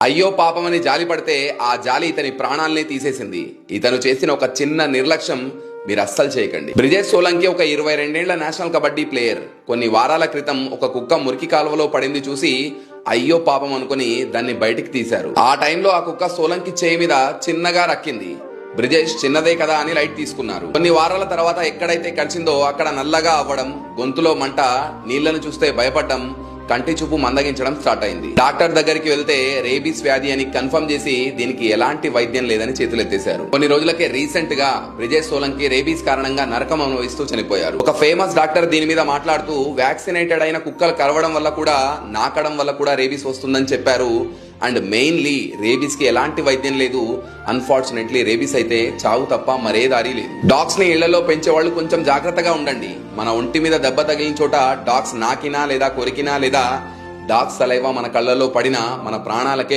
అయ్యో పాపమని జాలి పడితే ఆ జాలి ఇతని ప్రాణాల్ని తీసేసింది. ఇతను చేసిన ఒక చిన్న నిర్లక్ష్యం మీరు అస్సలు చేయకండి. బ్రిజేష్ సోలంకి ఒక 22 నేషనల్ కబడ్డీ ప్లేయర్. కొన్ని వారాల క్రితం ఒక కుక్క మురికి కాలువలో పడింది చూసి అయ్యో పాపం అనుకుని దాన్ని బయటికి తీశారు. ఆ టైంలో ఆ కుక్క సోలంకి చేయి మీద చిన్నగా రక్కింది. బ్రిజేష్ చిన్నదే కదా అని లైట్ తీసుకున్నారు. కొన్ని వారాల తర్వాత ఎక్కడైతే కరిచిందో అక్కడ నల్లగా అవ్వడం, గొంతులో మంట, నీళ్లను చూస్తే భయపడడం, కంటి చూపు మందగించడం స్టార్ట్ అయింది. డాక్టర్ దగ్గరికి వెళ్తే రేబీస్ వ్యాధి అని కన్ఫర్మ్ చేసి దీనికి ఎలాంటి వైద్యం లేదని చేతులెత్తేశారు. కొన్ని రోజులకే రీసెంట్ గా బ్రిజేష్ సోలంకి రేబీస్ కారణంగా నరకం అనుభవిస్తూ చనిపోయారు. ఒక ఫేమస్ డాక్టర్ దీని మీద మాట్లాడుతూ వ్యాక్సినేటెడ్ అయిన కుక్కలు కరవడం వల్ల కూడా, నాకడం వల్ల కూడా రేబీస్ వస్తుందని చెప్పారు. అండ్ మెయిన్లీ రేబీస్ కి ఎలాంటి వైద్యం లేదు. అన్ఫార్చునేట్లీ రేబీస్ అయితే చావు తప్ప మరే దారి లేదు. డాగ్స్ ని ఇళ్లలో పెంచే వాళ్ళు కొంచెం జాగ్రత్తగా ఉండండి. మన ఒంటి మీద దెబ్బ తగిలిన చోట డాగ్స్ నాకినా లేదా కొరికినా లేదా డాగ్స్ సలైవా మన కళ్ళలో పడినా మన ప్రాణాలకే